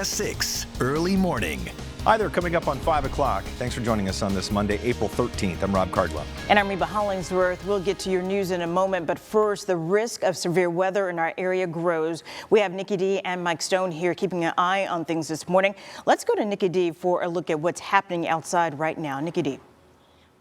6 early morning. Hi there, coming up on 5 o'clock. Thanks for joining us on this Monday, April 13th. I'm Rob Cardwell. And I'm Reba Hollingsworth. We'll get to your news in a moment, but first, the risk of severe weather in our area grows. We have Nikki-Dee and Mike Stone here keeping an eye on things this morning. Let's go to Nikki-Dee for a look at what's happening outside right now. Nikki-Dee.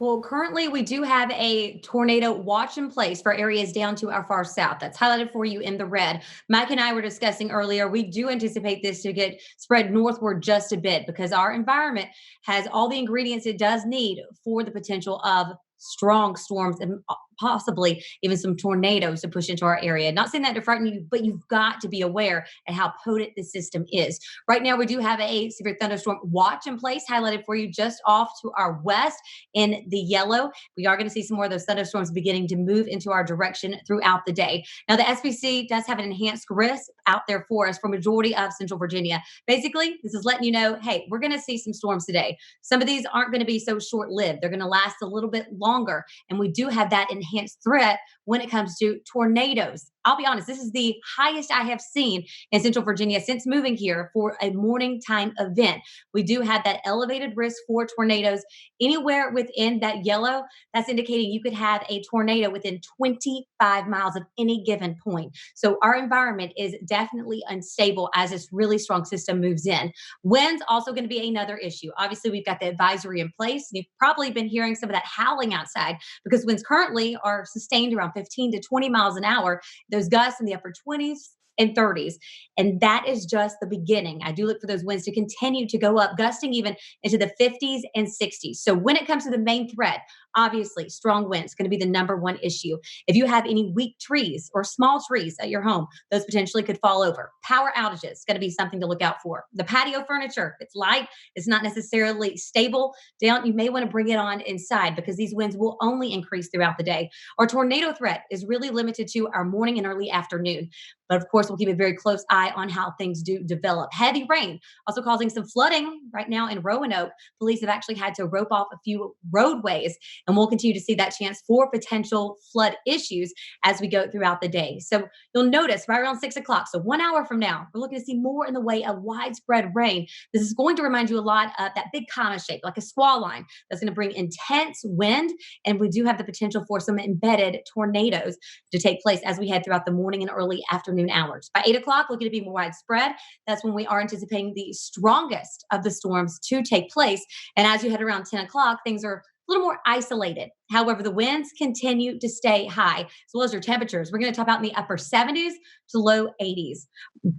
Well, currently we do have a tornado watch in place for areas down to our far south. That's highlighted for you in the red. Mike and I were discussing earlier, we do anticipate this to get spread northward just a bit because our environment has all the ingredients it does need for the potential of strong storms and possibly even some tornadoes to push into our area. Not saying that to frighten you, but you've got to be aware at how potent the system is. Right now, we do have a severe thunderstorm watch in place, highlighted for you just off to our west in the yellow. We are going to see some more of those thunderstorms beginning to move into our direction throughout the day. Now, the SPC does have an enhanced risk out there for us for majority of Central Virginia. Basically, this is letting you know, hey, we're going to see some storms today. Some of these aren't going to be so short-lived. They're going to last a little bit longer, and we do have that enhanced threat when it comes to tornadoes. I'll be honest, this is the highest I have seen in Central Virginia since moving here for a morning time event. We do have that elevated risk for tornadoes anywhere within that yellow. That's indicating you could have a tornado within 25 miles of any given point. So our environment is definitely unstable as this really strong system moves in. Winds also going to be another issue. Obviously, we've got the advisory in place. You've probably been hearing some of that howling outside because winds currently are sustained around 15 to 20 miles an hour. Those gusts in the upper 20s and 30s. And that is just the beginning. I do look for those winds to continue to go up, gusting even into the 50s and 60s. So when it comes to the main threat, obviously strong winds is going to be the number one issue. If you have any weak trees or small trees at your home, those potentially could fall over. Power outages is going to be something to look out for. The patio furniture, it's light, it's not necessarily stable down. You may want to bring it on inside because these winds will only increase throughout the day. Our tornado threat is really limited to our morning and early afternoon. But of course, we'll keep a very close eye on how things do develop. Heavy rain also causing some flooding right now in Roanoke. Police have actually had to rope off a few roadways, and we'll continue to see that chance for potential flood issues as we go throughout the day. So you'll notice right around 6 o'clock, so 1 hour from now, we're looking to see more in the way of widespread rain. This is going to remind you a lot of that big comma shape, like a squall line that's going to bring intense wind, and we do have the potential for some embedded tornadoes to take place as we head throughout the morning and early afternoon hours. By 8 o'clock, looking to be more widespread. That's when we are anticipating the strongest of the storms to take place. And as you head around 10 o'clock, things are a little more isolated. However, the winds continue to stay high, as well as your temperatures. We're going to top out in the upper 70s to low 80s.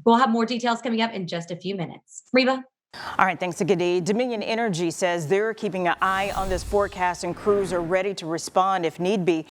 We'll have more details coming up in just a few minutes. Reba? All right, thanks to Nikki-Dee. Dominion Energy says they're keeping an eye on this forecast and crews are ready to respond if need be.